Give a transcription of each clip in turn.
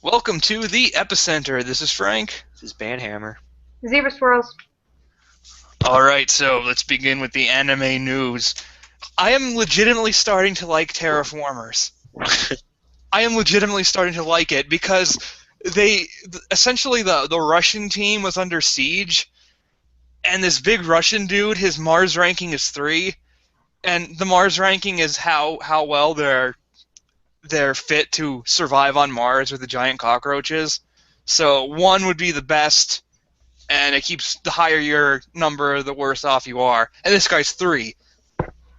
Welcome to the Epicenter. This is Frank. This is Banhammer. Zebra swirls. Alright, so let's begin with the anime news. I am legitimately starting to like Terraformers. I am legitimately starting to like it because essentially the Russian team was under siege, and this big Russian dude, his Mars ranking is 3, and the Mars ranking is how well they're fit to survive on Mars with the giant cockroaches. So 1 would be the best, and it keeps the higher your number, the worse off you are. And this guy's 3.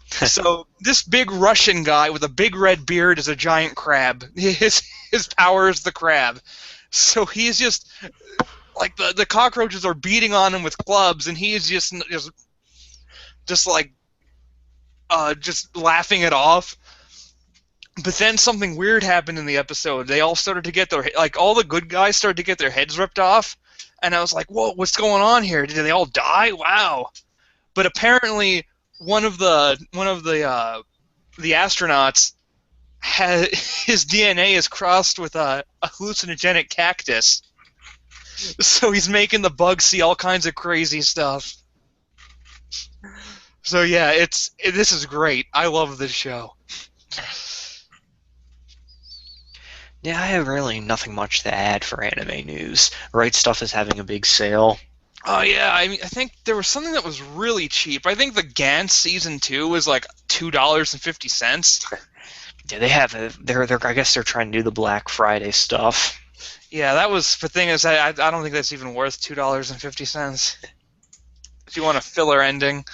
So this big Russian guy with a big red beard is a giant crab. His power is the crab. So he's just like the cockroaches are beating on him with clubs, and he's just laughing it off. But then something weird happened in the episode. They all started to get all the good guys started to get their heads ripped off, and I was like, "Whoa, what's going on here? Did they all die? Wow!" But apparently, one of the astronauts his DNA is crossed with a hallucinogenic cactus, so he's making the bugs see all kinds of crazy stuff. So yeah, this is great. I love this show. Yeah, I have really nothing much to add for anime news. Right Stuff is having a big sale. Oh yeah, I think there was something that was really cheap. I think the Gantz season 2 was like $2.50. Yeah, they have I guess they're trying to do the Black Friday stuff. Yeah, that was the thing is I don't think that's even worth $2.50. If you want a filler ending.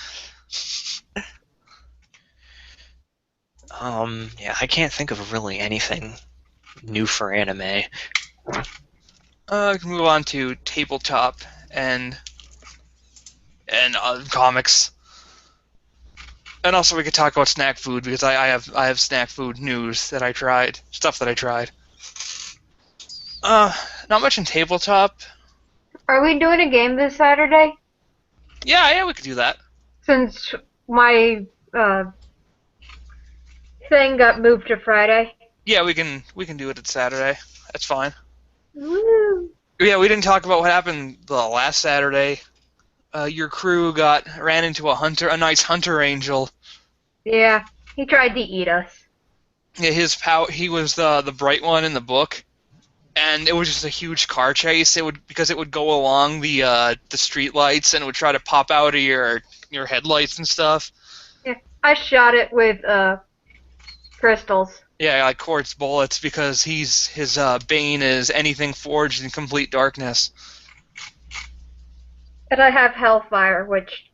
Yeah, I can't think of really anything new for anime. We can move on to tabletop and comics, and also we could talk about snack food because I have snack food news that I tried, stuff that I tried. Not much in tabletop. Are we doing a game this Saturday? Yeah, we could do that. Since my thing got moved to Friday. Yeah, we can do it at Saturday. That's fine. Woo! Yeah, we didn't talk about what happened the last Saturday. Your crew ran into a nice hunter angel. Yeah, he tried to eat us. Yeah, he was the bright one in the book, and it was just a huge car chase. Because it would go along the street lights, and it would try to pop out of your headlights and stuff. Yeah, I shot it with crystals. Yeah, like quartz bullets, because his bane is anything forged in complete darkness. And I have Hellfire, which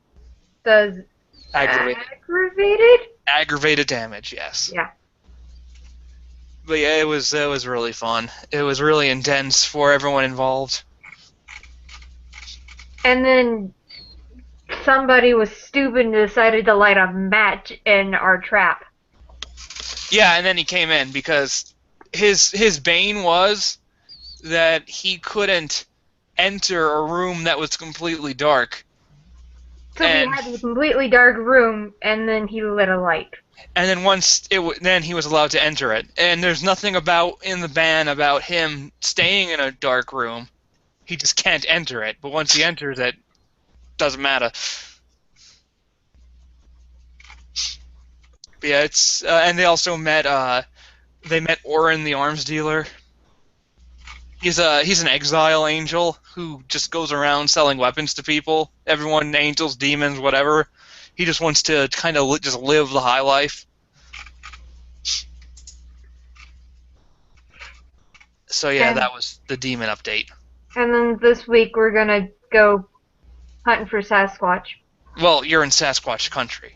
does aggravated damage. Yes. Yeah. But yeah, it was really fun. It was really intense for everyone involved. And then somebody was stupid and decided to light a match in our trap. Yeah, and then he came in because his bane was that he couldn't enter a room that was completely dark. So he had a completely dark room, and then he lit a light. And then then he was allowed to enter it. And there's nothing in the ban about him staying in a dark room. He just can't enter it. But once he enters it, doesn't matter. But yeah, it's and they also met Orin the arms dealer. He's an exile angel who just goes around selling weapons to people. Everyone, angels, demons, whatever. He just wants to kind of just live the high life. So yeah, that was the demon update. And then this week we're gonna go hunting for Sasquatch. Well, you're in Sasquatch country.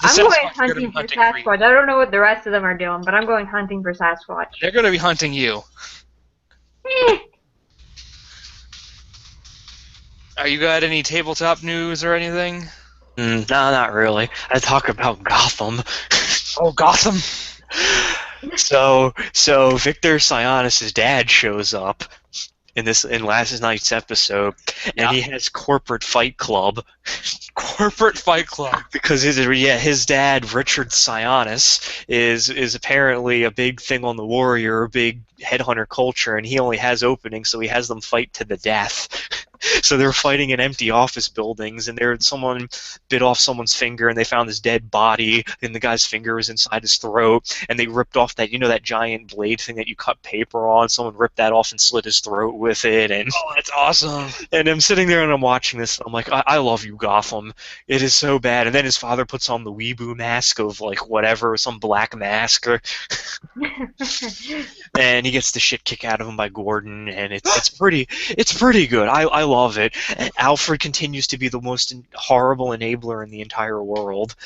I'm going hunting for Sasquatch. I don't know what the rest of them are doing, but I'm going hunting for Sasquatch. They're going to be hunting you. Are you got any tabletop news or anything? No, not really. I talk about Gotham. Oh, Gotham! So Victor Sionis' dad shows up in last night's episode, and Yeah. he has corporate Fight Club. Corporate Fight Club. Because his dad, Richard Sionis, is apparently a big thing on the Warrior, a big headhunter culture, and he only has openings, so he has them fight to the death. So they're fighting in empty office buildings, and someone bit off someone's finger, and they found his dead body, and the guy's finger was inside his throat, and they ripped off that giant blade thing that you cut paper on. Someone ripped that off and slit his throat with it, and Oh, that's awesome. and I'm sitting there and I'm watching this, and I'm like, I love you, Gotham. It is so bad. And then his father puts on the weeaboo mask of like whatever, some black mask, and he gets the shit kicked out of him by Gordon, and it's pretty good. I love it. And Alfred continues to be the most horrible enabler in the entire world.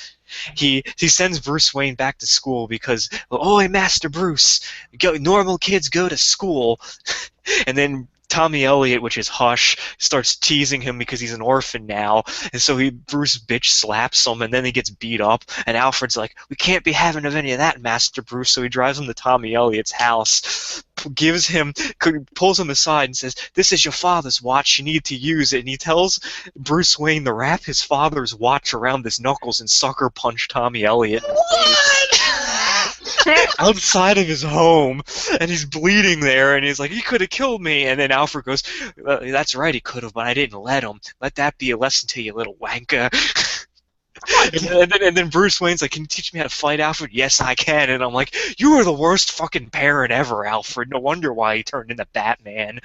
He sends Bruce Wayne back to school because, oh, hey, Master Bruce, normal kids go to school, and then Tommy Elliott, which is Hush, starts teasing him because he's an orphan now, and so Bruce bitch slaps him, and then he gets beat up, and Alfred's like, we can't be having of any of that, Master Bruce, so he drives him to Tommy Elliott's house, pulls him aside and says, this is your father's watch, you need to use it, and he tells Bruce Wayne to wrap his father's watch around his knuckles and sucker punch Tommy Elliott in the face. Outside of his home, and he's bleeding there, and he's like, he could have killed me, and then Alfred goes, that's right, he could have, but I didn't let him. Let that be a lesson to you, little wanker. and then Bruce Wayne's like, can you teach me how to fight, Alfred? Yes, I can. And I'm like, you are the worst fucking parent ever, Alfred. No wonder why he turned into Batman.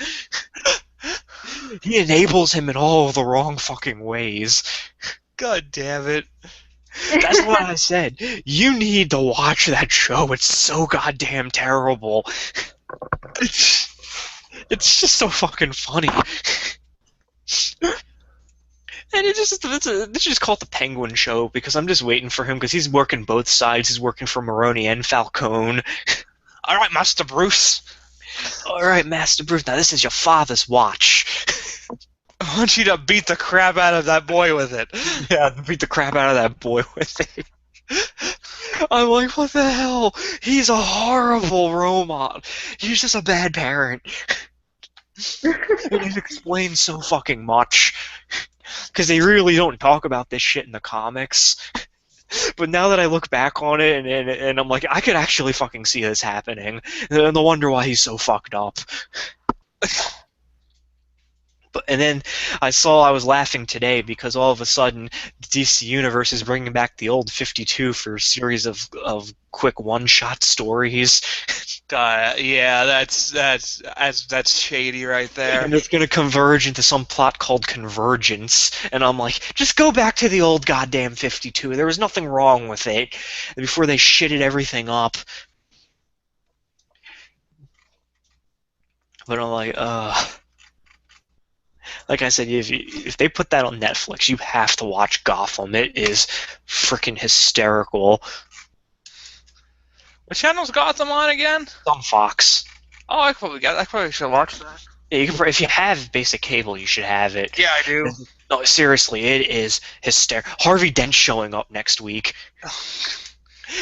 He enables him in all the wrong fucking ways. God damn it. That's what I said. You need to watch that show. It's so goddamn terrible. It's just so fucking funny. And they should just call it the Penguin Show, because I'm just waiting for him, because he's working both sides. He's working for Maroni and Falcone. All right, Master Bruce. All right, Master Bruce, now this is your father's watch. I want you to beat the crap out of that boy with it. Yeah, beat the crap out of that boy with it. I'm like, what the hell? He's a horrible role model. He's just a bad parent. And it explains so fucking much. Because they really don't talk about this shit in the comics. But now that I look back on it, and I'm like, I could actually fucking see this happening. No wonder why he's so fucked up. And then I was laughing today because all of a sudden the DC Universe is bringing back the old 52 for a series of quick one-shot stories. Yeah, that's shady right there. And it's going to converge into some plot called Convergence. And I'm like, just go back to the old goddamn 52. There was nothing wrong with it. And before they shitted everything up. But I'm like, like I said, if they put that on Netflix, you have to watch Gotham. It is freaking hysterical. What channel's Gotham on again? It's on Fox. Oh, I probably should watch that. Yeah, if you have basic cable, you should have it. Yeah, I do. No, seriously, it is hysterical. Harvey Dent's showing up next week.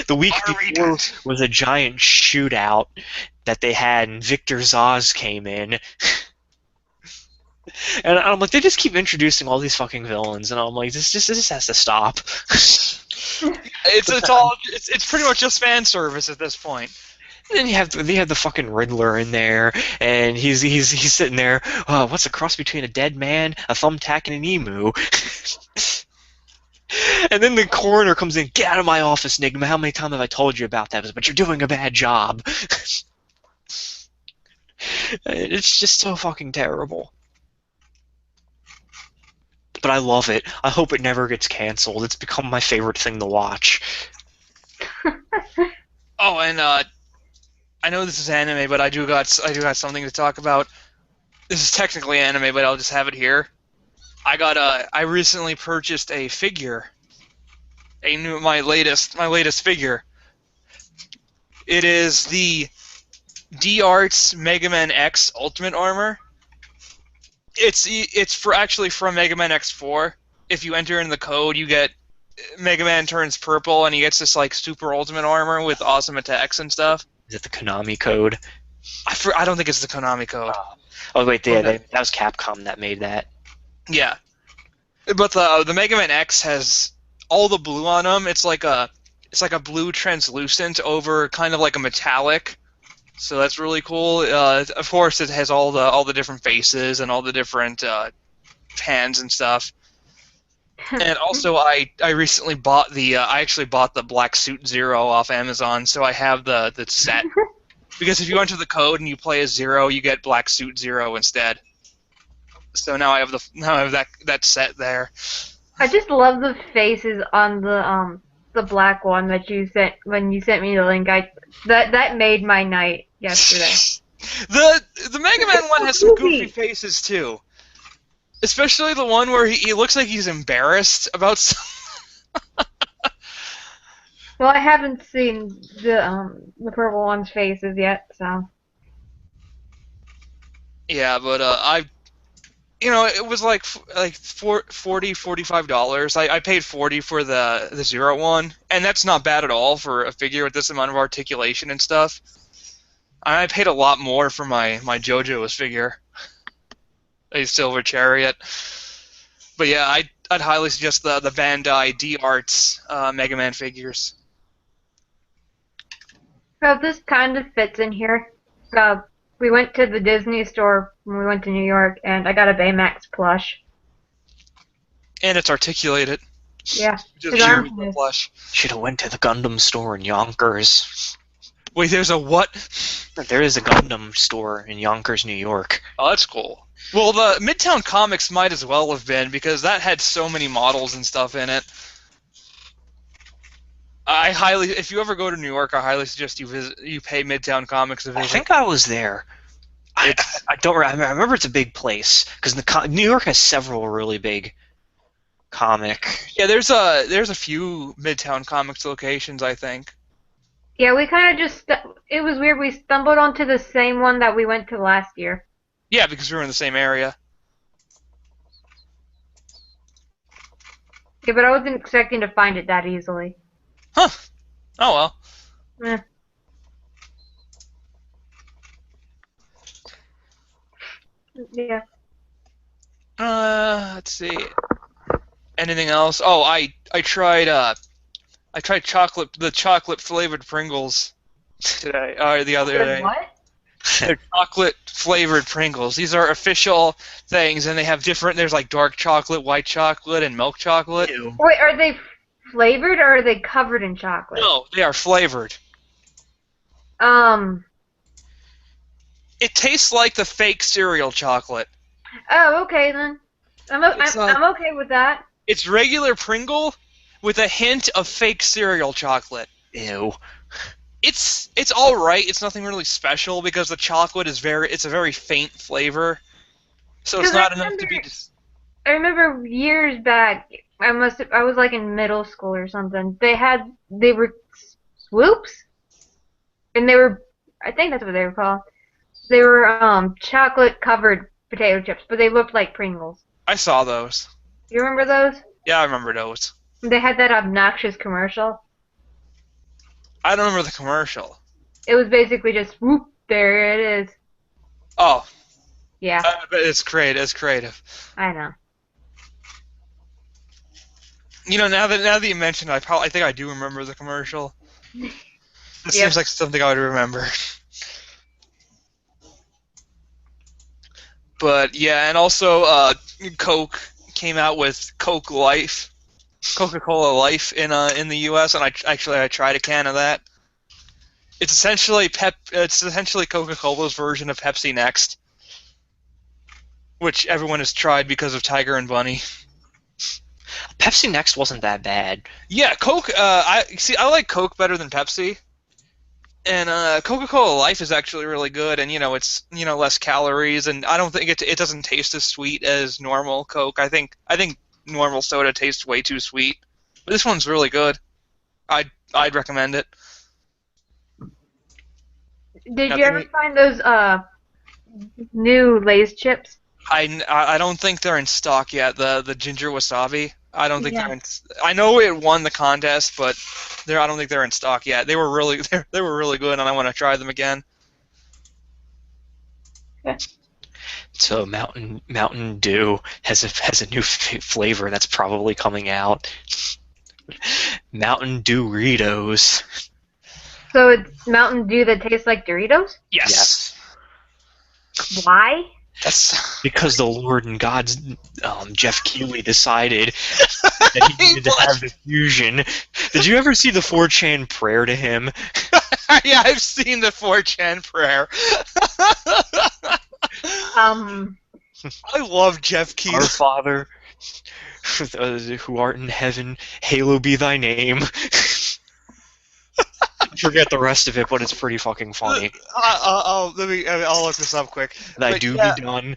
The week before was a giant shootout that they had, and Victor Zaz came in. And I'm like, they just keep introducing all these fucking villains, and I'm like, this has to stop. It's pretty much just fan service at this point. And then you have the fucking Riddler in there, and he's sitting there. What's a cross between a dead man, a thumbtack, and an emu? And then the coroner comes in. Get out of my office, Nigma. How many times have I told you about that? But you're doing a bad job. It's just so fucking terrible. But I love it. I hope it never gets canceled. It's become my favorite thing to watch. Oh, and I know this is anime, but I do got something to talk about. This is technically anime, but I'll just have it here. I recently purchased a figure. My latest figure. It is the D-Arts Mega Man X Ultimate Armor. It's from Mega Man X4. If you enter in the code, you get Mega Man turns purple, and he gets this like super ultimate armor with awesome attacks and stuff. Is it the Konami code? I don't think it's the Konami code. Oh wait, Go yeah, ahead. that was Capcom that made that. Yeah, but the Mega Man X has all the blue on them. It's like a blue translucent over kind of like a metallic. So that's really cool. Of course, it has all the different faces and all the different hands and stuff. And also, I recently bought I actually bought the Black Suit Zero off Amazon, so I have the set. Because if you enter the code and you play as Zero, you get Black Suit Zero instead. So now I have that set there. I just love the faces on the black one that you sent when you sent me the link. That made my night yesterday. The Mega Man one has some goofy Goofy. faces too, especially the one where he looks like he's embarrassed about. Well, I haven't seen the purple one's faces yet, so. Yeah, but it was like $45. I paid 40 for the Zero one, and that's not bad at all for a figure with this amount of articulation and stuff. I paid a lot more for my JoJo's figure, a Silver Chariot. But yeah, I'd highly suggest the Bandai D Arts Mega Man figures. So this kind of fits in here. So we went to the Disney store when we went to New York, and I got a Baymax plush. And it's articulated. Yeah, Just his arms beautiful move. plush. Should have went to the Gundam store in Yonkers. Wait, there's a what? There is a Gundam store in Yonkers, New York. Oh, that's cool. Well, the Midtown Comics might as well have been, because that had so many models and stuff in it. If you ever go to New York, I highly suggest you pay Midtown Comics a I visit. think I was there. I don't. I remember it's a big place because New York has several really big comic. Yeah, there's a few Midtown Comics locations, I think. Yeah, we kind of just, it was weird. We stumbled onto the same one that we went to last year. Yeah, because we were in the same area. Yeah, but I wasn't expecting to find it that easily. Huh. Oh well. Eh. Yeah. Let's see. Anything else? Oh, I tried the chocolate flavored Pringles today, or the other day. What? They're chocolate flavored Pringles. These are official things, and they have there's like dark chocolate, white chocolate, and milk chocolate. Ew. Wait, are they flavored or are they covered in chocolate? No, they are flavored. Um. It tastes like the fake cereal chocolate. Oh, okay then. It's, I'm okay with that. It's regular Pringle with a hint of fake cereal chocolate. Ew. It's all right. It's nothing really special because the chocolate it's a very faint flavor, so it's 'Cause not I enough to be. remember- I remember years back. I was like in middle school or something. They were swoops, and I think that's what they were called. They were chocolate covered potato chips, but they looked like Pringles. I saw those. You remember those? Yeah, I remember those. They had that obnoxious commercial. I don't remember the commercial. It was basically just whoop, there it is. Oh, Yeah, but it's creative. It's creative. I know. You know, now that you mention it, I think I do remember the commercial. It Yep. seems like something I would remember. But yeah, and also Coke came out with Coke Life, Coca-Cola Life in the U.S. and I tried a can of that. It's essentially Coca-Cola's version of Pepsi Next, which everyone has tried because of Tiger and Bunny. Pepsi Next wasn't that bad. Yeah, Coke. I like Coke better than Pepsi, and Coca-Cola Life is actually really good, and it's less calories, and I don't think it doesn't taste as sweet as normal Coke. I think normal soda tastes way too sweet, but this one's really good. I'd recommend it. Did Now, you ever find those new Lay's chips? I don't think they're in stock yet. The ginger wasabi. I don't think Yeah. they're in. I know it won the contest, but I don't think they're in stock yet. They were really they were really good, and I want to try them again. So Mountain Dew has a new flavor that's probably coming out. Mountain Dew Doritos. So it's Mountain Dew that tastes like Doritos? Yes. Why? That's Because the Lord and God's Jeff Keighley decided that he needed to have the fusion. Did you ever see the 4chan prayer to him? yeah, I've seen the 4chan prayer. I love Jeff Keighley. Our Father, who art in heaven, hallowed be thy name. Forget the rest of it, but it's pretty fucking funny. I'll look this up quick. Thy But do yeah. be done.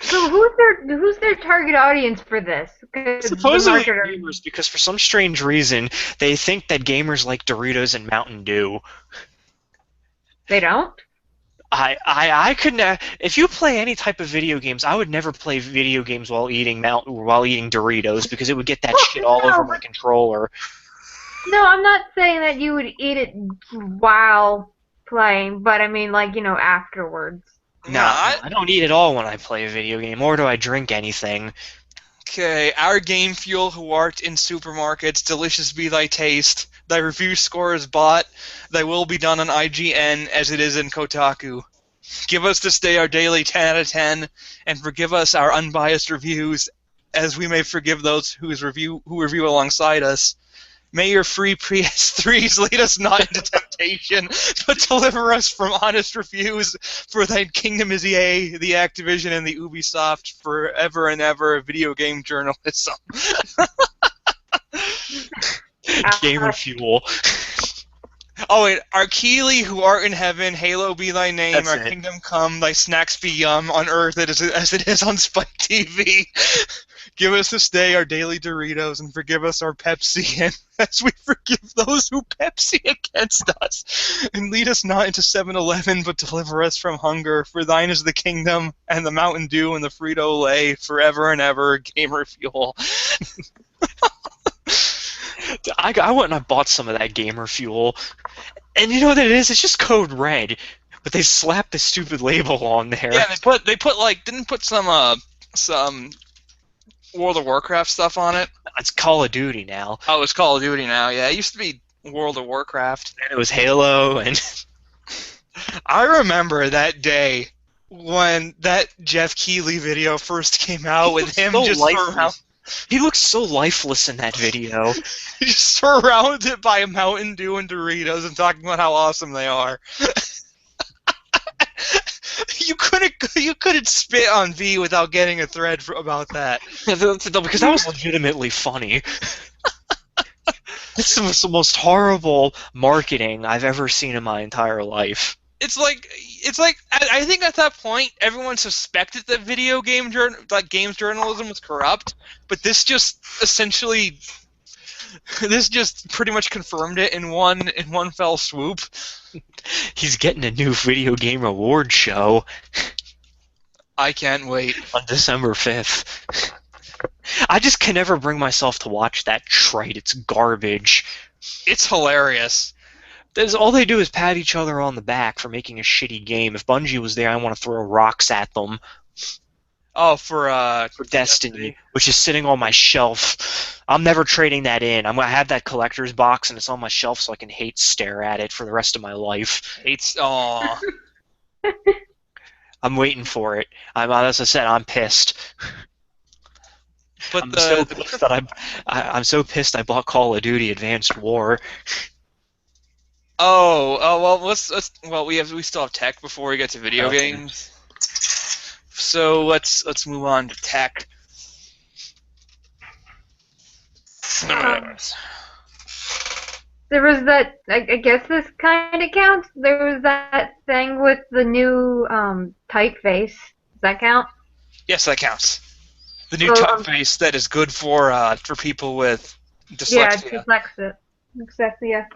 So who's their target audience for this? 'Cause the Supposedly marketer- gamers, because for some strange reason, they think that gamers like Doritos and Mountain Dew. They don't? I could if you play any type of video games, I would never play video games while eating Doritos because it would get that shit all over my controller. No, I'm not saying that you would eat it while playing, but I mean, like, afterwards. No, I don't eat it all when I play a video game, or do I drink anything. Okay, our game fuel who art in supermarkets, delicious be thy taste. Thy review score is bought. Thy will be done on IGN as it is in Kotaku. Give us this day our daily 10 out of 10, and forgive us our unbiased reviews, as we may forgive those who review alongside us. May your free PS3s lead us not into temptation, but deliver us from honest reviews. For thy kingdom is EA, the Activision, and the Ubisoft, forever and ever video game journalism. Gamer fuel. Oh wait, our Keeley who art in heaven, halo be thy name, That's our it. kingdom come, thy snacks be yum, on earth as it is on Spike TV. Give us this day our daily Doritos, and forgive us our Pepsi, and as we forgive those who Pepsi against us. And lead us not into 7-Eleven, but deliver us from hunger. For thine is the kingdom, and the Mountain Dew, and the Frito-Lay, forever and ever, gamer fuel. I went and I bought some of that gamer fuel, and you know what it is? It's just code red, but they slapped the stupid label on there. Yeah, they put like didn't put some World of Warcraft stuff on it. It's Call of Duty now. Oh, it's Call of Duty now. Yeah, it used to be World of Warcraft. And it was Halo, and I remember that day when that Jeff Keighley video first came out with him so just lifeless. He looks so lifeless in that video. just surrounded by Mountain Dew and Doritos and talking about how awesome they are. You couldn't spit on V without getting a thread about that. Because that was legitimately funny. It's the most horrible marketing I've ever seen in my entire life. It's like I think at that point everyone suspected that video game games journalism was corrupt, but this just pretty much confirmed it in one fell swoop. He's getting a new video game award show I can't wait. on December 5th. I just can never bring myself to watch that trite. It's garbage. It's hilarious. All they do is pat each other on the back for making a shitty game. If Bungie was there, I want to throw rocks at them. Oh, for Destiny, which is sitting on my shelf. I'm never trading that in. I'm gonna have that collector's box, and it's on my shelf so I can hate stare at it for the rest of my life. Aw. I'm waiting for it. As I said, I'm pissed. But I'm so pissed I bought Call of Duty Advanced War. well, we still have tech before we get to video Okay. games. So let's move on to tech. There was that, I guess this kind of counts. There was that thing with the new typeface. Does that count? Yes, that counts. The new So, typeface that is good for people with Yeah, dyslexia. dyslexia. Dyslexia.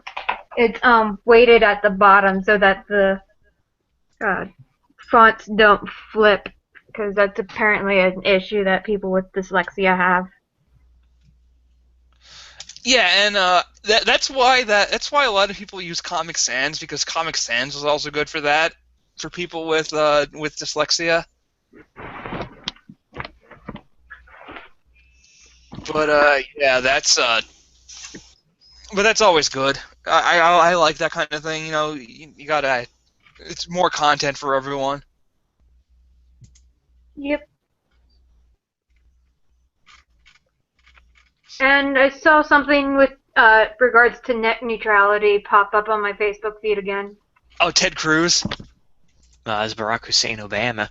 It's weighted at the bottom so that the fonts don't flip, because that's apparently an issue that people with dyslexia have. Yeah, and that's why a lot of people use Comic Sans, because Comic Sans was also good for that. for people with dyslexia. But yeah, but that's always good. I like that kind of thing. You know, you gotta. It's more content for everyone. Yep. And I saw something with regards to net neutrality pop up on my Facebook feed again. Oh, Ted Cruz. As Barack Hussein Obama.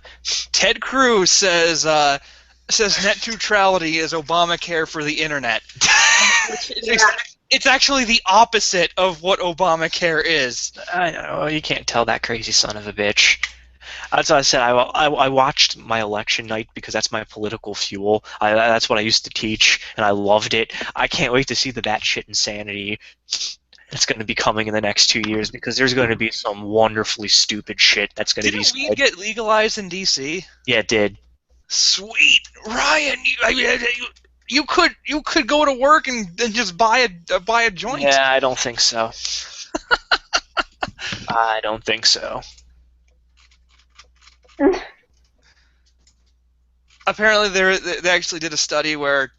Ted Cruz says net neutrality is Obamacare for the internet. Yeah. It's actually the opposite of what Obamacare is. I know, you can't tell that crazy son of a bitch. That's what I said. I watched my election night because that's my political fuel. That's what I used to teach, and I loved it. I can't wait to see the batshit insanity that's going to be coming in the next 2 years, because there's going to be some wonderfully stupid shit that's going to be Didn't weed said. get legalized in D.C.? Yeah, it did. Sweet, Ryan. You could go to work and just buy a joint. Yeah, I don't think so. I don't think so. Apparently, they actually did a study where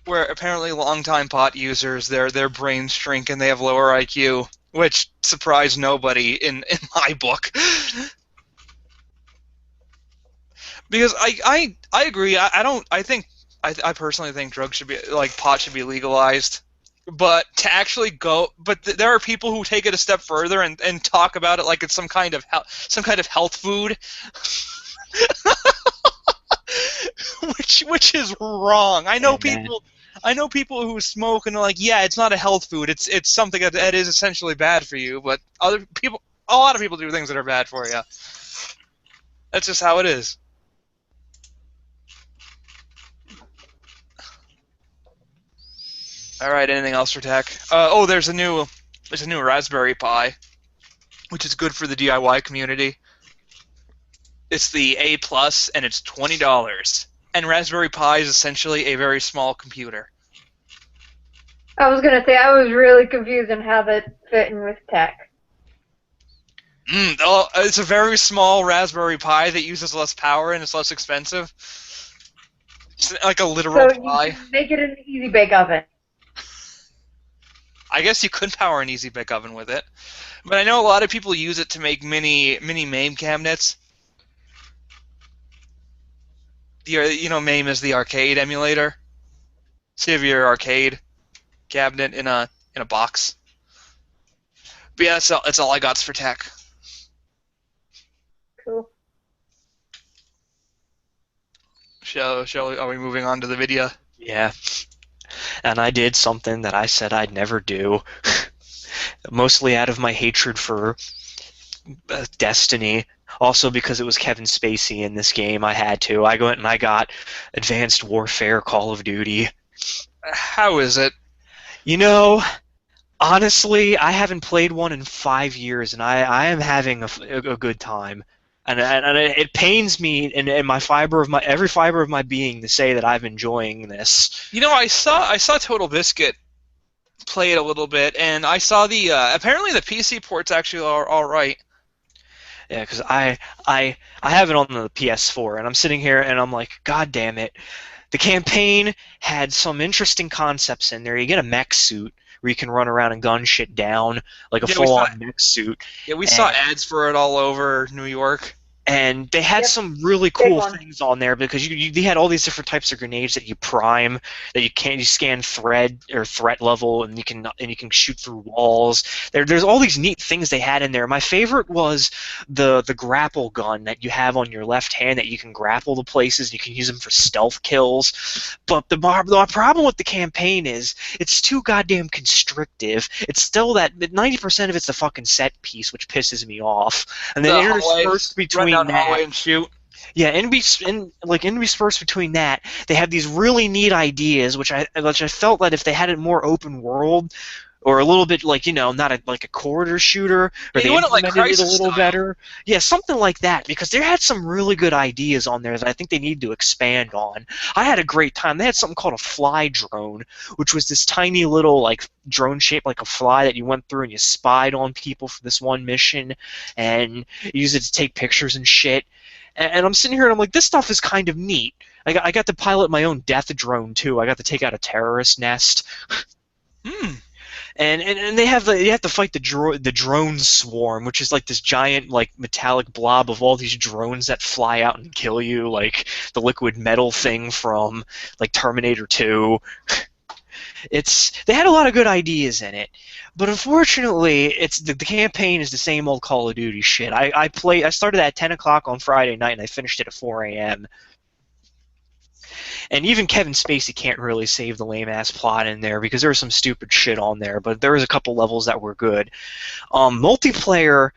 apparently longtime pot users their brains shrink and they have lower IQ, which surprised nobody in my book. Because I agree. I personally think drugs should be, like, pot should be legalized. But to actually there are people who take it a step further and talk about it like it's some kind of health food. which is wrong. I know people who smoke and are like, yeah, it's not a health food. It's something that is essentially bad for you. But a lot of people do things that are bad for you. That's just how it is. All right. Anything else for tech? There's a new Raspberry Pi, which is good for the DIY community. It's the A+, and it's $20. And Raspberry Pi is essentially a very small computer. I was gonna say, I was really confused on how that fit in with tech. It's a very small Raspberry Pi that uses less power and it's less expensive. It's like a literal So Pi. you can make it in an easy bake oven. I guess you could power an easy bake oven with it. But I know a lot of people use it to make mini MAME cabinets. MAME is the arcade emulator. So you have your arcade cabinet in a box. But yeah, that's all I got for tech. Cool. Are we moving on to the video? Yeah. And I did something that I said I'd never do. Mostly out of my hatred for Destiny. Also because it was Kevin Spacey in this game, I had to. I went and I got Advanced Warfare Call of Duty. How is it? You know, honestly, I haven't played one in 5 years, and I am having a good time. And it pains me in every fiber of my being to say that I'm enjoying this. You know, I saw Total Biscuit play it a little bit, and I saw the apparently the PC ports actually are all right. Yeah, because I have it on the PS4, and I'm sitting here and I'm like, God damn it. The campaign had some interesting concepts in there. You get a mech suit where you can run around and gun shit down, like a full-on mech suit. Yeah, we saw ads for it all over New York. And they had some really cool things on there, because you had all these different types of grenades that you prime, that you scan threat level, and you can shoot through walls. There's all these neat things they had in there. My favorite was the grapple gun that you have on your left hand, that you can grapple to places. You can use them for stealth kills. But the problem with the campaign is it's too goddamn constrictive. It's still that 90% of it's the fucking set piece, which pisses me off. And then interspersed between that, and shoot. Yeah, interspersed between that, they have these really neat ideas, which I felt that if they had it more open world, or a little bit like not like a corridor shooter, or Yeah, you they want it like implemented it a Crisis little style. better. Yeah, something like that because they had some really good ideas on there that I think they need to expand on. I had a great time. They had something called a fly drone, which was this tiny little like drone shaped like a fly that you went through and you spied on people for this one mission, and you used it to take pictures and shit. And I'm sitting here and I'm like, this stuff is kind of neat. I got to pilot my own death drone too. I got to take out a terrorist nest. Hmm. And you have to fight the drone swarm, which is like this giant like metallic blob of all these drones that fly out and kill you, like the liquid metal thing from like Terminator 2. They had a lot of good ideas in it, but unfortunately, it's the campaign is the same old Call of Duty shit. I started at 10 o'clock on Friday night and I finished it at 4 a.m. And even Kevin Spacey can't really save the lame ass plot in there because there was some stupid shit on there, but there was a couple levels that were good. Multiplayer,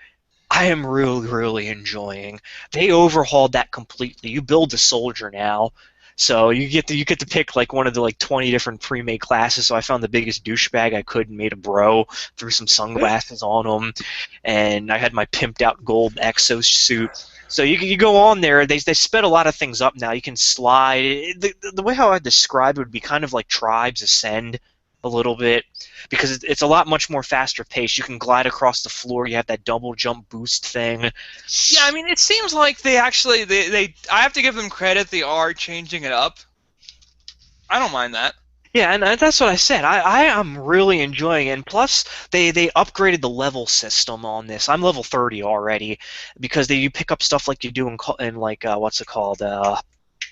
I am really, really enjoying. They overhauled that completely. You build a soldier now, so you get to pick like one of the like 20 different pre-made classes. So I found the biggest douchebag I could and made a bro, threw some sunglasses on him, and I had my pimped out gold exosuit. So you go on there. They sped a lot of things up now. You can slide. The way how I describe it would be kind of like Tribes Ascend a little bit because it's a lot much more faster paced. You can glide across the floor. You have that double jump boost thing. Yeah, I mean, it seems like they actually they I have to give them credit. They are changing it up. I don't mind that. Yeah, and that's what I said. I am really enjoying it. And plus, they upgraded the level system on this. I'm level 30 already because you pick up stuff like you do in like what's it called?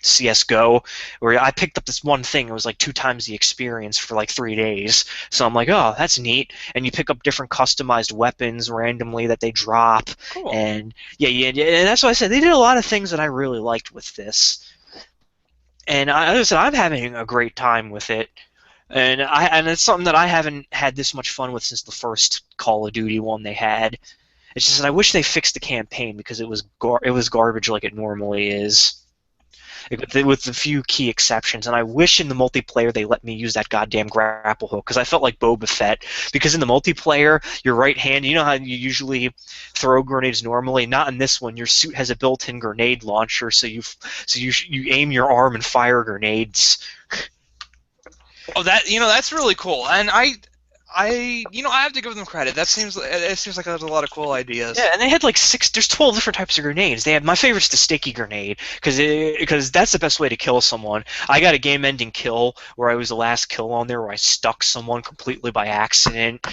CS:GO, where I picked up this one thing. It was like 2 times the experience for like 3 days. So I'm like, oh, that's neat. And you pick up different customized weapons randomly that they drop. Cool. And yeah, and that's what I said. They did a lot of things that I really liked with this. And as I said, I'm having a great time with it. And it's something that I haven't had this much fun with since the first Call of Duty one they had. It's just that I wish they fixed the campaign because it was garbage like it normally is, with a few key exceptions. And I wish in the multiplayer they let me use that goddamn grapple hook because I felt like Boba Fett. Because in the multiplayer, your right hand, you know how you usually throw grenades normally. Not in this one. Your suit has a built-in grenade launcher, so you aim your arm and fire grenades. Oh, that's really cool. And I have to give them credit. It seems like there's a lot of cool ideas. Yeah, and they had like there's 12 different types of grenades. They had my favorite's the sticky grenade because that's the best way to kill someone. I got a game-ending kill where I was the last kill on there where I stuck someone completely by accident.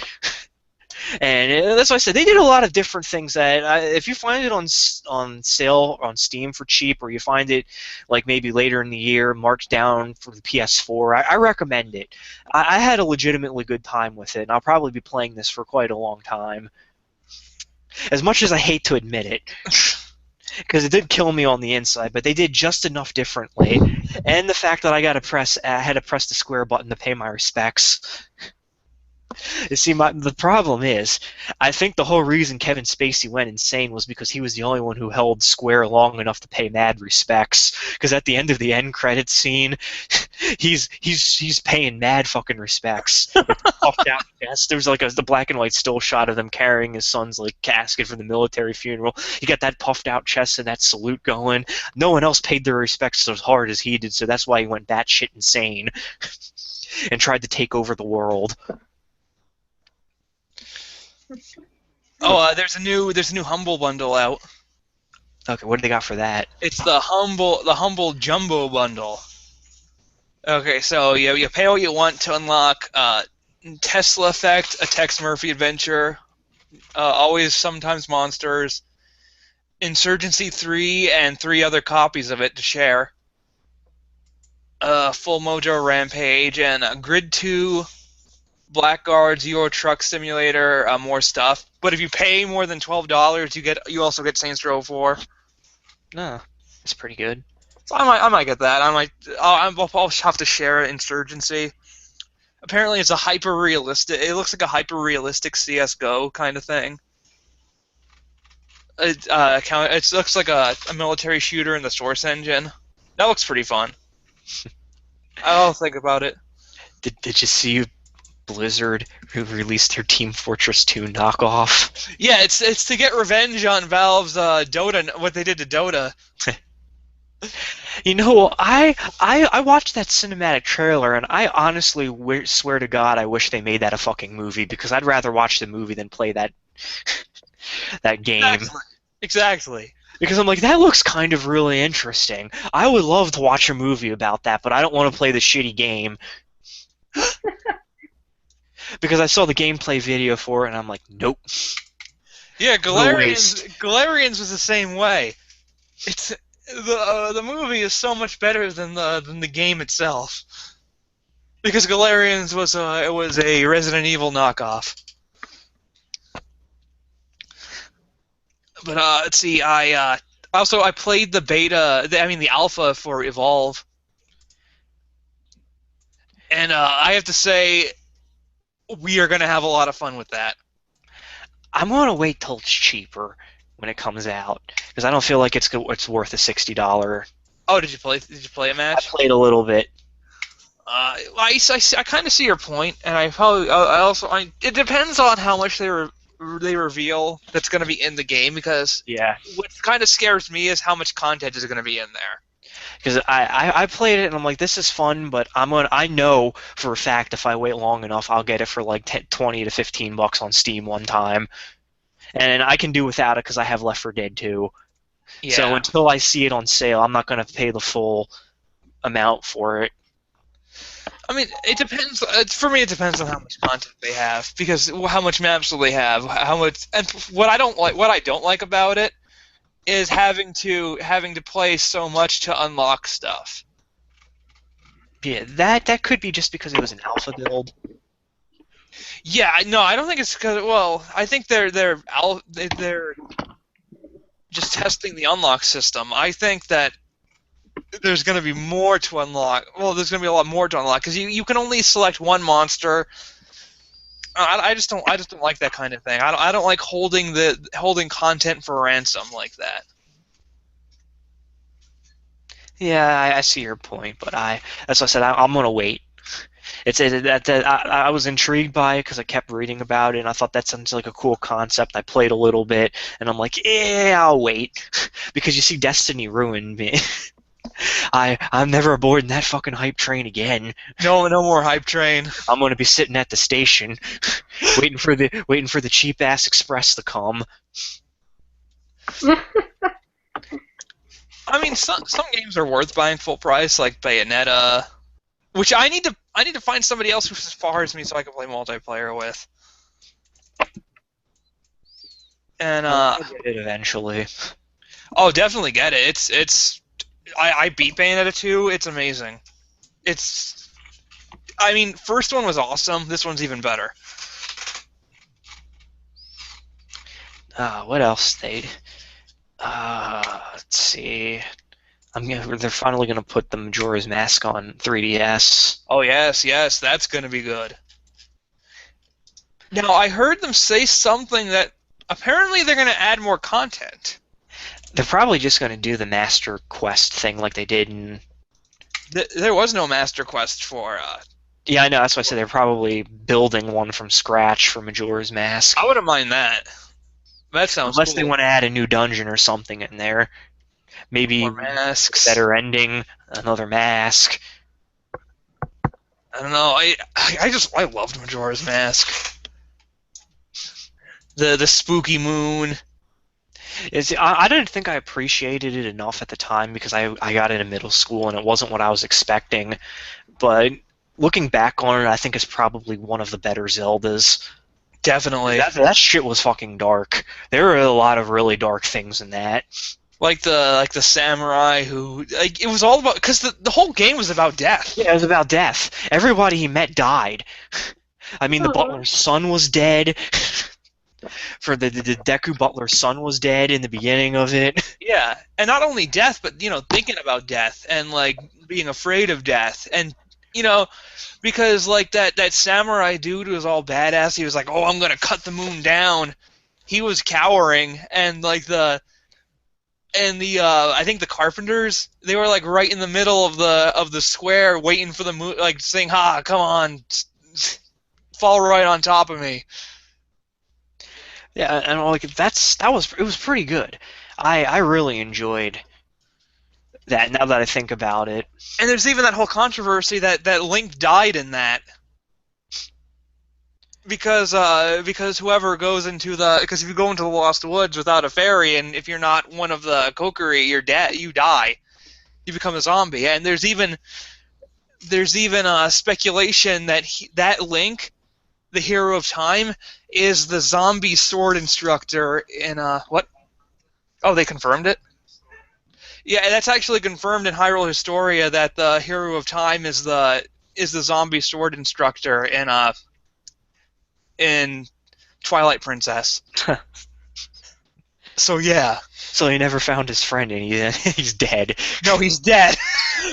And that's why I said they did a lot of different things that if you find it on sale on Steam for cheap, or you find it like maybe later in the year marked down for the PS4, I recommend it. I had a legitimately good time with it, and I'll probably be playing this for quite a long time. As much as I hate to admit it, because it did kill me on the inside, but they did just enough differently, and the fact that I had to press the square button to pay my respects. You see, the problem is, I think the whole reason Kevin Spacey went insane was because he was the only one who held square long enough to pay mad respects. Because at the end of the end credits scene, he's paying mad fucking respects. Puffed out chest. There was like the black and white still shot of them carrying his son's like casket for the military funeral. He got that puffed out chest and that salute going. No one else paid their respects as hard as he did, so that's why he went batshit insane and tried to take over the world. Oh, there's a new Humble bundle out. Okay, what do they got for that? It's the Humble Jumbo bundle. Okay, so you pay what you want to unlock Tesla Effect, a Tex Murphy adventure, Always Sometimes Monsters, Insurgency 3, and 3 other copies of it to share. Full Mojo Rampage and Grid 2. Blackguards, Euro Truck Simulator, more stuff. But if you pay more than $12, you also get Saints Row 4. No, that's pretty good. So I might get that. I'll have to share Insurgency. Apparently, it's a hyper realistic. It looks like a hyper realistic CS:GO kind of thing. It looks like a military shooter in the Source engine. That looks pretty fun. I'll think about it. Did you see Blizzard, who released their Team Fortress 2 knockoff. Yeah, it's to get revenge on Valve's Dota, what they did to Dota. You know, I watched that cinematic trailer, and I honestly swear to God, I wish they made that a fucking movie, because I'd rather watch the movie than play that that game. Exactly. Because I'm like, that looks kind of really interesting. I would love to watch a movie about that, but I don't want to play the shitty game. Because I saw the gameplay video for it, and I'm like, nope. Yeah, No waste. Galarians was the same way. It's the movie is so much better than the game itself. Because Galarians was a Resident Evil knockoff. But let's see, I played the beta, the alpha for Evolve, and I have to say, we are gonna have a lot of fun with that. I'm gonna wait till it's cheaper when it comes out, because I don't feel like it's worth a $60. Oh, did you play a I match? played a little bit. I kind of see your point, and it depends on how much they reveal that's going to be in the game, because Yeah. what kind of scares me is how much content is going to be in there. Because I played it and I'm like, this is fun, but I know for a fact if I wait long enough, I'll get it for like 20 to $15 on Steam one time, and I can do without it because I have Left 4 Dead 2. Yeah. So until I see it on sale, I'm not going to pay the full amount for it. I mean, it depends. For me, it depends on how much content they have, because how much maps will they have? How much? And what I don't like about it is having to play so much to unlock stuff. Yeah, that could be just because it was an alpha build. Yeah, no, I don't think it's because. Well, I think they're just testing the unlock system. I think that there's going to be more to unlock. Well, there's going to be a lot more to unlock, because you can only select one monster. I just don't like that kind of thing. I don't like holding content for ransom like that. Yeah, I see your point, but that's why I said I'm gonna wait. I was intrigued by it because I kept reading about it, and I thought that sounds like a cool concept. I played a little bit, and I'm like, yeah, I'll wait, because you see, Destiny ruined me. I'm never aboard that fucking hype train again. No more hype train. I'm gonna be sitting at the station, waiting for the cheap ass express to come. I mean, some games are worth buying full price, like Bayonetta, which I need to find somebody else who's as far as me so I can play multiplayer with. And I'll get it eventually. Oh, definitely get it. I beat Bayonetta 2. It's amazing. I mean, first one was awesome. This one's even better. What else? Let's see. They're finally gonna put the Majora's Mask on 3DS. Oh yes, that's gonna be good. Now I heard them say something that apparently they're gonna add more content. They're probably just gonna do the Master Quest thing like they did in. There was no Master Quest for. Yeah, I know. That's why I said they're probably building one from scratch for Majora's Mask. I wouldn't mind that. That sounds Unless cool. they want to add a new dungeon or something in there. Maybe more masks. better ending, another mask. I don't know. I loved Majora's Mask. The spooky moon. I didn't think I appreciated it enough at the time because I got it in middle school and it wasn't what I was expecting. But looking back on it, I think it's probably one of the better Zeldas. Definitely. That shit was fucking dark. There were a lot of really dark things in that. Like the samurai who it was all about, because the whole game was about death. Yeah, it was about death. Everybody he met died. I mean, the butler's son was dead. For the Deku butler's son was dead in the beginning of it. Yeah, and not only death, but thinking about death and like being afraid of death, and because like that samurai dude was all badass. He was like, "Oh, I'm gonna cut the moon down." He was cowering, and like I think the carpenters, they were like right in the middle of the square waiting for the moon, like saying, "Ha, come on." fall right on top of me. Yeah, and like it was pretty good. I really enjoyed that. Now that I think about it, And there's even that whole controversy that Link died in that. Because whoever goes into the because if you go into the Lost Woods without a fairy and if you're not one of the Kokiri, you're dead. You die. You become a zombie. And there's even speculation that that Link, the hero of time, is the zombie sword instructor in what? Oh, they confirmed it. Yeah, that's actually confirmed in Hyrule Historia that the hero of time is the zombie sword instructor in Twilight Princess. So yeah. so he never found his friend, and he's dead. No, he's dead.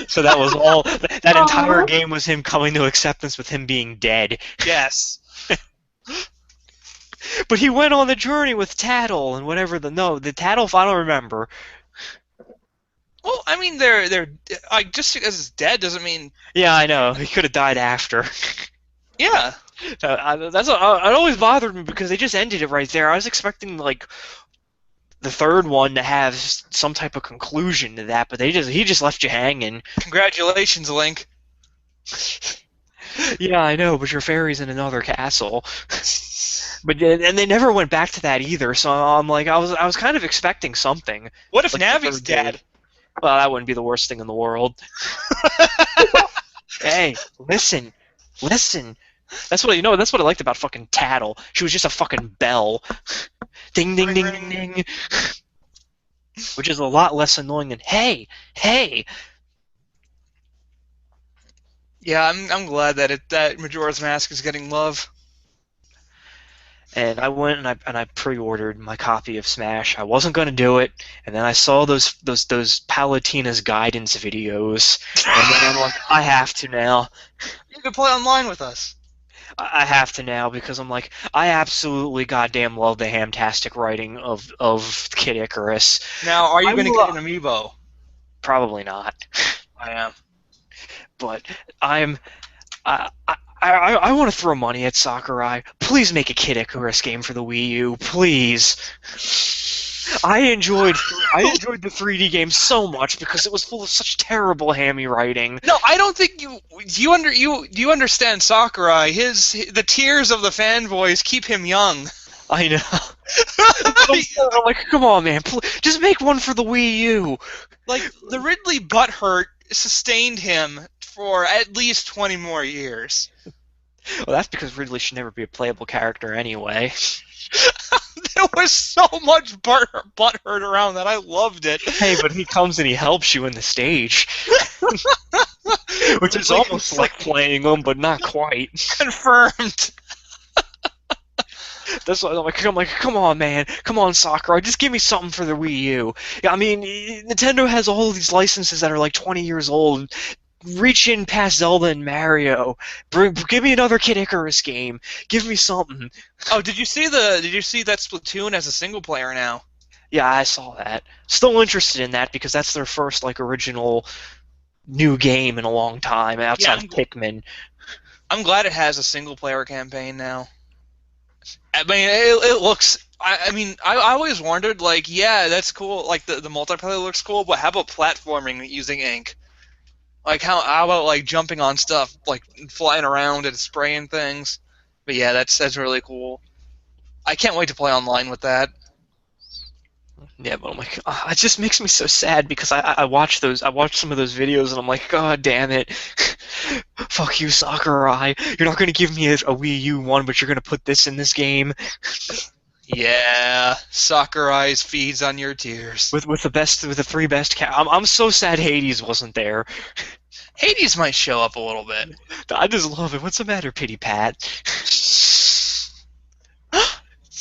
So that was all. That entire Aw. game was him coming to acceptance with him being dead. Yes. But he went on the journey with Tattle and whatever the Tattle. I don't remember. Well, I mean, they're like just because it's dead doesn't mean. Yeah, I know. He could have died after. Yeah. That's what, it always bothered me because they just ended it right there. I was expecting like the third one to have some type of conclusion to that, but he just left you hanging. Congratulations, Link. Yeah, I know, but your fairy's in another castle. But and they never went back to that either. So I'm like, I was kind of expecting something. What if Like the Navi's third dead? game. Well, that wouldn't be the worst thing in the world. Hey, listen. That's what That's what I liked about fucking Tattle. She was just a fucking bell. Ding ding ding ding ding. Which is a lot less annoying than hey. Yeah, I'm glad that Majora's Mask is getting love. And I went and I pre-ordered my copy of Smash. I wasn't gonna do it, and then I saw those Palutena's guidance videos, and then I'm like, I have to now. You can play online with us. I have to now because I'm like, I absolutely goddamn love the hamtastic writing of Kid Icarus. Now, are you I going to lo- get an amiibo? Probably not, I am. but I'm. I want to throw money at Sakurai. Please make a Kid Icarus game for the Wii U, please. I enjoyed the 3D game so much because it was full of such terrible hammy writing. No, I don't think you understand Sakurai. The tears of the fanboys keep him young. I know. I'm like, come on, man, just make one for the Wii U. Like the Ridley butthurt sustained him for at least 20 more years. Well, that's because Ridley should never be a playable character anyway. There was so much butthurt around that I loved it. Hey, but he comes and he helps you in the stage. Which is Like, almost like playing him, but not quite. Confirmed. That's what I'm like, come on, man, come on, Sakurai, just give me something for the Wii U. Yeah, I mean, Nintendo has all these licenses that are like 20 years old. Reach in past Zelda and Mario. Give me another Kid Icarus game. Give me something. Oh, did you see that Splatoon as a single player now? Yeah, I saw that. Still interested in that because that's their first like original new game in a long time outside of Pikmin. I'm glad it has a single player campaign now. I mean, it looks. I mean, I always wondered, like, yeah, that's cool. Like the multiplayer looks cool, but how about platforming using ink? Like how about like jumping on stuff, like flying around and spraying things? But yeah, that's really cool. I can't wait to play online with that. Yeah, but I'm like, it just makes me so sad because I watch some of those videos and I'm like, God damn it, fuck you, Sakurai. You're not gonna give me a Wii U one, but you're gonna put this in this game. Yeah, Sakurai's feeds on your tears. With the three best I'm so sad Hades wasn't there. Hades might show up a little bit. I just love it. What's the matter, Pity Pat?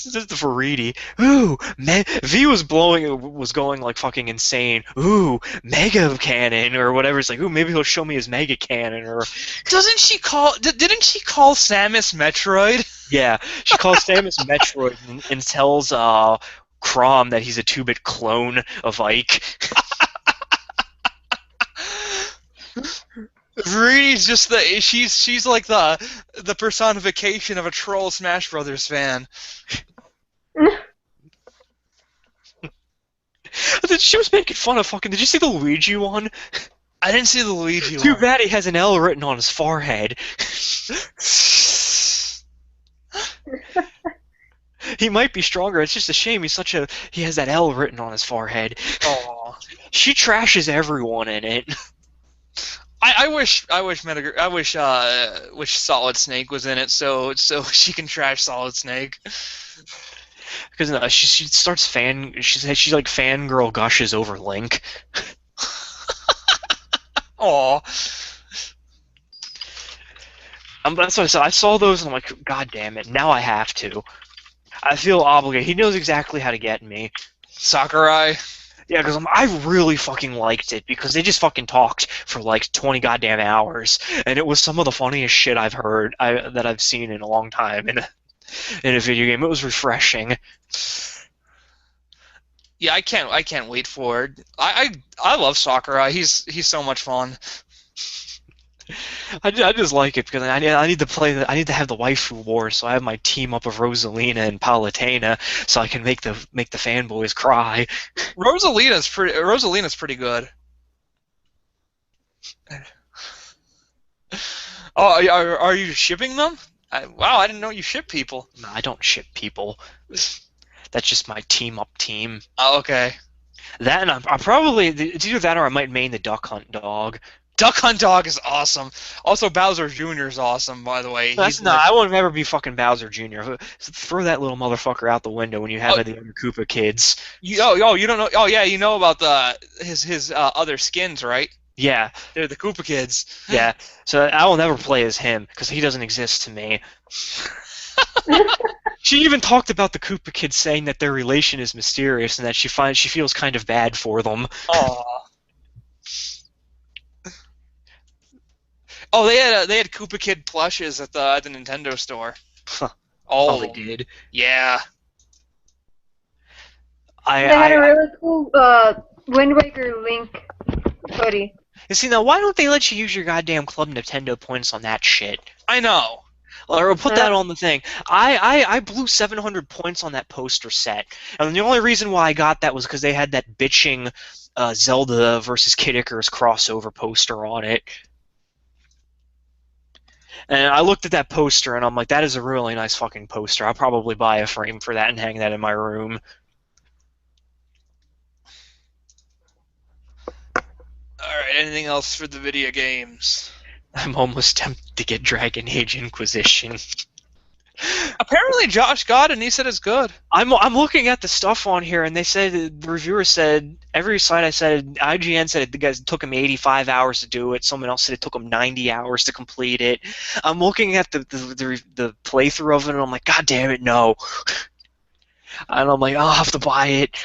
This is the Faridi. Ooh, V was going like fucking insane. Ooh, Mega Cannon or whatever. It's like, ooh, maybe he'll show me his Mega Cannon or. Didn't she call Samus Metroid? Yeah, she calls Samus Metroid and tells Chrom that he's a 2-bit clone of Ike. Veridi's just she's like the personification of a troll Smash Brothers fan. She was making fun of fucking. Did you see the Luigi one? I didn't see the Luigi Too one. bad he has an L written on his forehead. He might be stronger. It's just a shame he has that L written on his forehead. Aw. She trashes everyone in it. wish Solid Snake was in it so she can trash Solid Snake. Because no, she starts she like fangirl gushes over Link. Aw. That's what I said. I saw those and I'm like, God damn it! Now I have to. I feel obligated. He knows exactly how to get me. Sakurai. Yeah, because I really fucking liked it because they just fucking talked for like 20 goddamn hours, and it was some of the funniest shit I've heard that I've seen in a long time in a video game. It was refreshing. Yeah, I can't wait for it. I love Sakurai. He's so much fun. I just like it because I need to play. I need to have the waifu war, so I have my team up of Rosalina and Palutena, so I can make the fanboys cry. Rosalina's pretty good. Oh, are you shipping them? Wow, I didn't know you ship people. No, I don't ship people. That's just my team up team. Oh, okay. That and I'm probably it's either that or I might main the Duck Hunt dog. Duck Hunt Dog is awesome. Also, Bowser Jr. is awesome, by the way. I won't ever be fucking Bowser Jr. Throw that little motherfucker out the window when you have the other Koopa kids. You don't know? Oh yeah, you know about his other skins, right? Yeah. They're the Koopa kids. Yeah. So I will never play as him because he doesn't exist to me. She even talked about the Koopa kids saying that their relation is mysterious and that she feels kind of bad for them. Aww. Oh, they had Koopa Kid plushes at the Nintendo store. Oh, they did. Yeah. They had a really cool Wind Waker Link hoodie. You see, now why don't they let you use your goddamn Club Nintendo points on that shit? I know. Or put that on the thing. I blew 700 points on that poster set, and the only reason why I got that was because they had that bitching Zelda versus Kid Icarus crossover poster on it. And I looked at that poster and I'm like, that is a really nice fucking poster. I'll probably buy a frame for that and hang that in my room. Alright, anything else for the video games? I'm almost tempted to get Dragon Age Inquisition. Apparently Josh got it and he said it's good. I'm looking at the stuff on here and they said, the reviewer said, every site I said, IGN said the guys took him 85 hours to do it, someone else said it took him 90 hours to complete it. I'm looking at the playthrough of it and I'm like, God damn it, no. And I'm like, I'll have to buy it.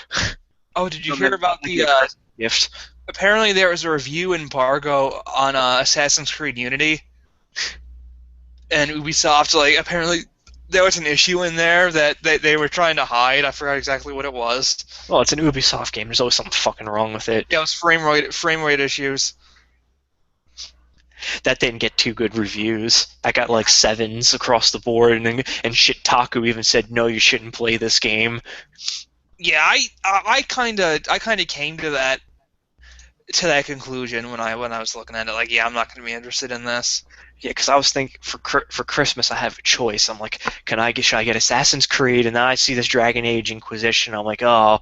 Oh, did you hear about the gift? Apparently there was a review embargo on Assassin's Creed Unity. And Ubisoft, like, apparently there was an issue in there that they were trying to hide. I forgot exactly what it was. Well, it's an Ubisoft game. There's always something fucking wrong with it. Yeah, it was frame rate issues. That didn't get too good reviews. I got like 7s across the board, and Shitaku even said, no, you shouldn't play this game. Yeah, I kind of came to that conclusion when I was looking at it. Like, yeah, I'm not going to be interested in this. Yeah, because I was thinking for Christmas I have a choice. I'm like, should I get Assassin's Creed? And then I see this Dragon Age Inquisition. I'm like, oh,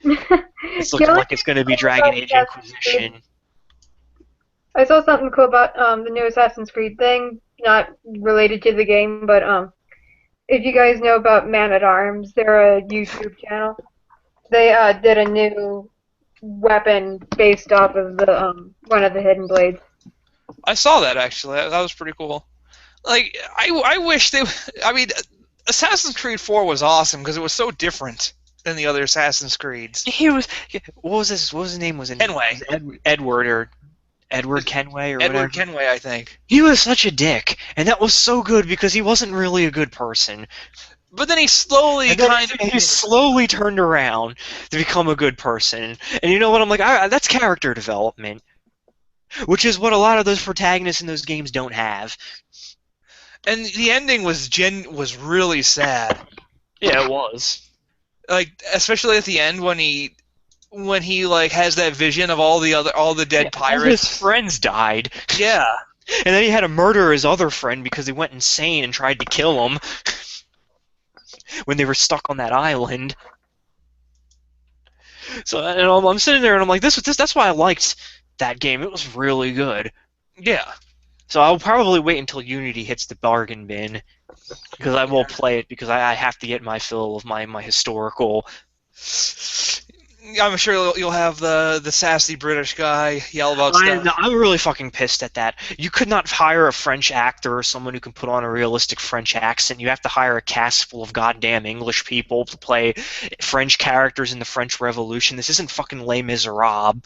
it's looking like it's going to be Dragon Age Inquisition. I saw something cool about the new Assassin's Creed thing, not related to the game, but if you guys know about Man at Arms, they're a YouTube channel. They did a new weapon based off of the one of the hidden blades. I saw that actually. That was pretty cool. Like, I wish they. I mean, Assassin's Creed 4 was awesome because it was so different than the other Assassin's Creeds. He was. What was his name? Was it Kenway? Edward Kenway or Edward whatever. Kenway, I think. He was such a dick, and that was so good because he wasn't really a good person. But then he slowly he slowly turned around to become a good person. And you know what? I'm like, that's character development. which is what a lot of those protagonists in those games don't have. And the ending was really sad. Yeah, it was. Like, especially at the end when he like has that vision of all the dead All his pirates. friends died. Yeah. And then he had to murder his other friend because he went insane and tried to kill him when they were stuck on that island. So and I'm sitting there and I'm like, this that's why I liked that game. It was really good. Yeah. So I'll probably wait until Unity hits the bargain bin because I will play it because I have to get my fill of my historical. I'm sure you'll have the sassy British guy yell about stuff. I'm really fucking pissed at that. You could not hire a French actor or someone who can put on a realistic French accent. You have to hire a cast full of goddamn English people to play French characters in the French Revolution. This isn't fucking Les Miserables.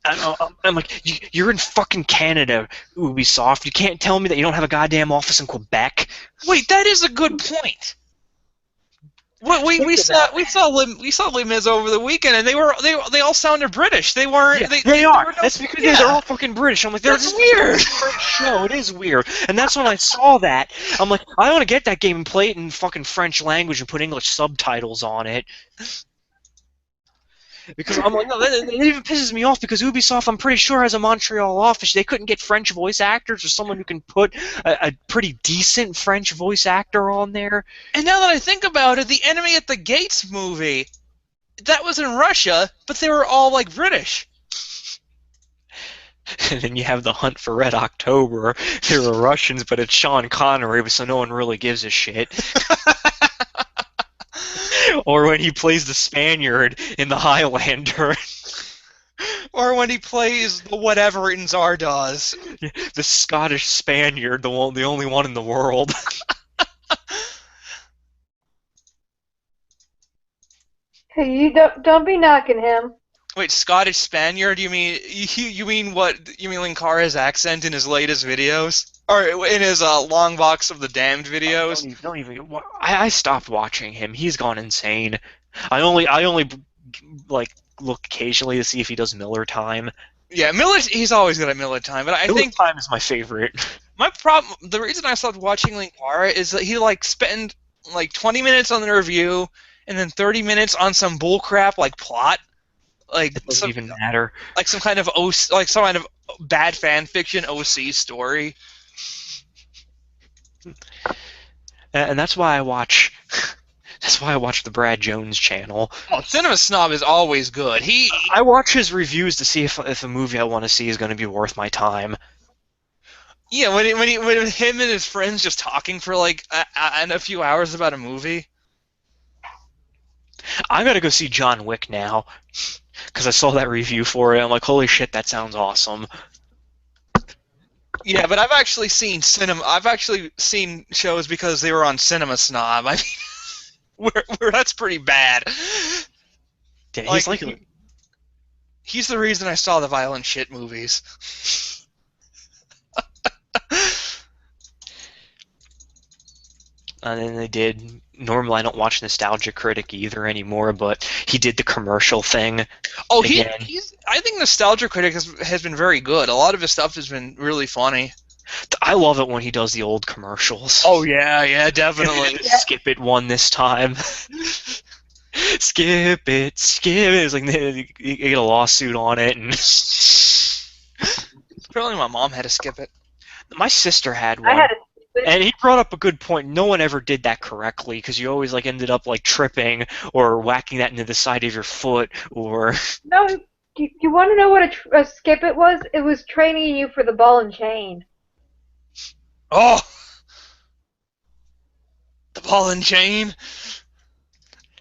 I'm like, you're in fucking Canada, Ubisoft. You can't tell me that you don't have a goddamn office in Quebec. Wait, that is a good point. We saw Les Mis over the weekend, and they all sounded British. They weren't. Yeah, they they were are. no, That's because yeah. they're all fucking British. I'm like, That's weird. French show. It is weird. And that's when I saw that. I'm like, I want to get that game and play it in fucking French language and put English subtitles on it. Because I'm like, no, that even pisses me off because Ubisoft, I'm pretty sure, has a Montreal office. They couldn't get French voice actors or someone who can put a pretty decent French voice actor on there. And now that I think about it, the Enemy at the Gates movie, that was in Russia, but they were all like British. And then you have The Hunt for Red October. They were Russians, but it's Sean Connery, so no one really gives a shit. Or when he plays the Spaniard in The Highlander. Or when he plays the whatever in Zardoz. The Scottish Spaniard, the only one in the world. Hey, you don't be knocking him. Wait, Scottish Spaniard? You mean Linkara's accent in his latest videos? Or in his long box of the damned videos? Don't even. I stopped watching him. He's gone insane. I only like look occasionally to see if he does Miller Time. Yeah, he's always good at Miller Time, but I Miller think Time is my favorite. my problem, the reason I stopped watching Linkara is that he like spent like 20 minutes on the review and then 30 minutes on some bullcrap like plot. Like It doesn't even matter. Like some kind of bad fan fiction OC story. And that's why I watch. That's why I watch the Brad Jones channel. Oh, Cinema Snob is always good. I watch his reviews to see if a movie I want to see is going to be worth my time. Yeah, when him and his friends just talking for like a few hours about a movie. I gotta go see John Wick now because I saw that review for it. I'm like, holy shit, that sounds awesome. Yeah, but I've actually seen shows because they were on Cinema Snob. I mean, where that's pretty bad. Yeah, he's the reason I saw the violent shit movies. And then they did. Normally, I don't watch Nostalgia Critic either anymore, but he did the commercial thing. Oh, again. I think Nostalgia Critic has been very good. A lot of his stuff has been really funny. I love it when he does the old commercials. Oh yeah, definitely. Skip it one this time. Skip it. It's like you get a lawsuit on it, and apparently my mom had to skip it. My sister had one. I had And he brought up a good point. No one ever did that correctly because you always like ended up like tripping or whacking that into the side of your foot or. No, you want to know what a skip it was? It was training you for the ball and chain. Oh, the ball and chain.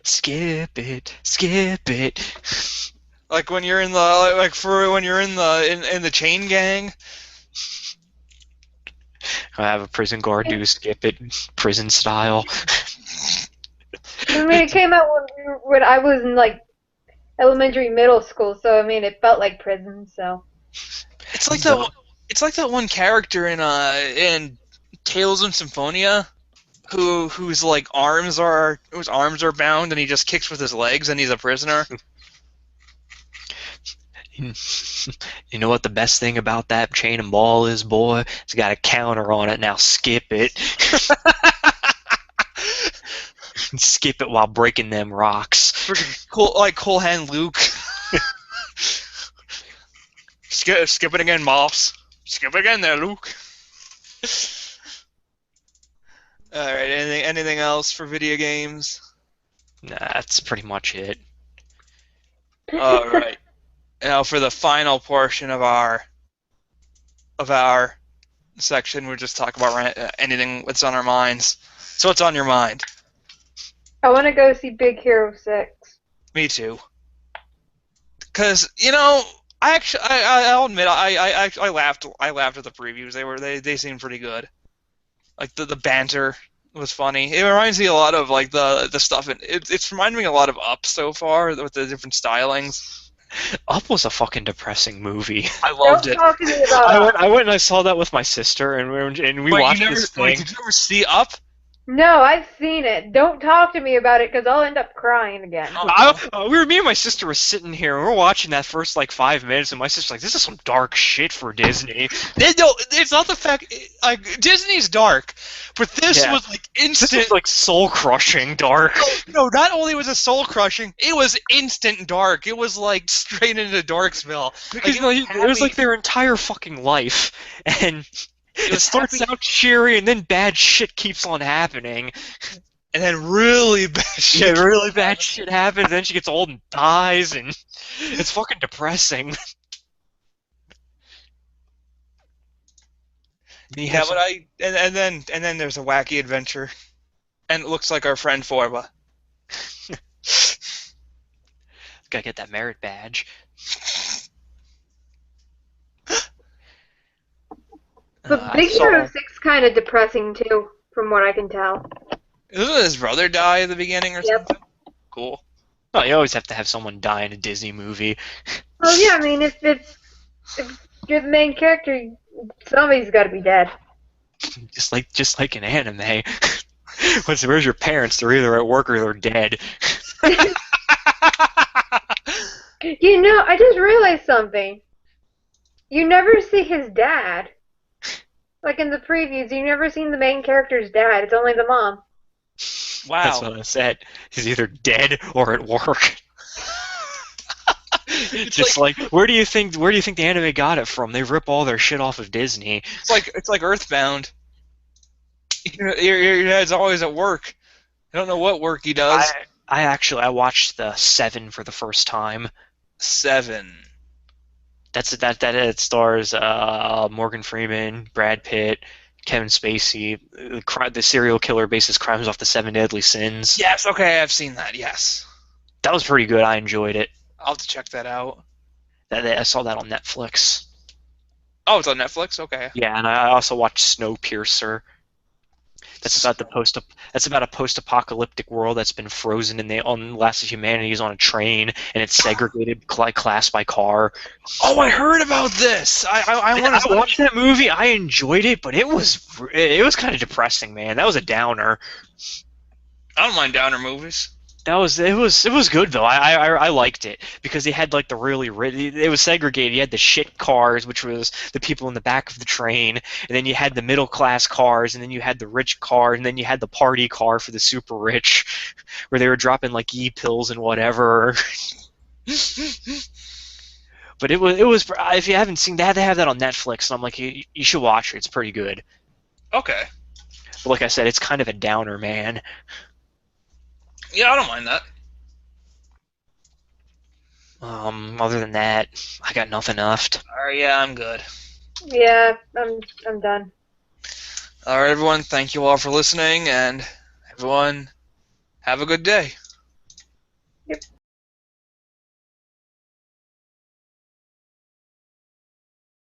Skip it, skip it. Like when you're in the chain gang. I have a prison guard do skip it, prison style. I mean, it came out when I was in like elementary, middle school, so I mean, it felt like prison. So it's like that. It's like that one character in Tales of Symphonia, whose arms are bound and he just kicks with his legs and he's a prisoner. You know what the best thing about that chain and ball is, boy? It's got a counter on it. Now skip it. Skip it while breaking them rocks. Freaking cool, like Cool Hand Luke. Skip it again, Mops. Skip it again there, Luke. Alright, anything else for video games? Nah, that's pretty much it. Alright. Now for the final portion of our section, we're just talking about anything that's on our minds. So what's on your mind? I want to go see Big Hero 6. Me too. Because, you know, I'll admit I laughed at the previews. They seemed pretty good. Like the banter was funny. It reminds me a lot of like the stuff it's reminding me a lot of Up so far with the different stylings. Up was a fucking depressing movie. I loved Don't it. talk to me about I went and I saw that with my sister, and we watched this thing. Did you ever see Up? No, I've seen it. Don't talk to me about it because I'll end up crying again. Me and my sister were sitting here, and we were watching that first like 5 minutes, and my sister's like, "This is some dark shit for Disney." No, it's not the fact. Like Disney's dark, but this was like instant. This was like soul crushing dark. No, not only was it soul crushing, it was instant dark. It was like straight into Darksville. Because it was like their entire fucking life, and it starts out cheery, and then bad shit keeps on happening. And then really bad shit. Yeah, really bad shit happens, then she gets old and dies, and it's fucking depressing. Yeah, but and then there's a wacky adventure. And it looks like our friend Forba. Gotta get that merit badge. But Big Hero 6 kind of depressing too, from what I can tell. Doesn't his brother die at the beginning or something? Cool. Oh, you always have to have someone die in a Disney movie. Well, yeah, I mean, if you're the main character, somebody's got to be dead. just like an anime. Where's your parents? They're either at work or they're dead. You know, I just realized something. You never see his dad. Like in the previews, you never seen the main character's dad. It's only the mom. Wow. That's what I said. He's either dead or at work. Just like where do you think the anime got it from? They rip all their shit off of Disney. It's like Earthbound. Your dad's always at work. I don't know what work he does. I watched the 7 for the first time. 7. It stars Morgan Freeman, Brad Pitt, Kevin Spacey. The serial killer bases crimes off the 7 deadly sins. Yes, okay, I've seen that. Yes, that was pretty good. I enjoyed it. I'll have to check that out. I saw that on Netflix. Oh, it's on Netflix. Okay. Yeah, and I also watched Snowpiercer. That's about a post-apocalyptic world that's been frozen and the last of humanity is on a train and it's segregated class by car. Oh, I heard about this. I watched that movie. I enjoyed it, but it was kind of depressing, man. That was a downer. I don't mind downer movies. It was good though. I liked it because they had like the really it was segregated. You had the shit cars, which was the people in the back of the train, and then you had the middle class cars, and then you had the rich cars, and then you had the party car for the super rich, where they were dropping like e-pills and whatever. But it was if you haven't seen that, they have that on Netflix, and I'm like you should watch it. It's pretty good. Okay. But like I said, it's kind of a downer, man. Yeah, I don't mind that. Other than that, I got nothing left. Alright, yeah, I'm good. Yeah, I'm done. Alright, everyone, thank you all for listening, and everyone, have a good day. Yep.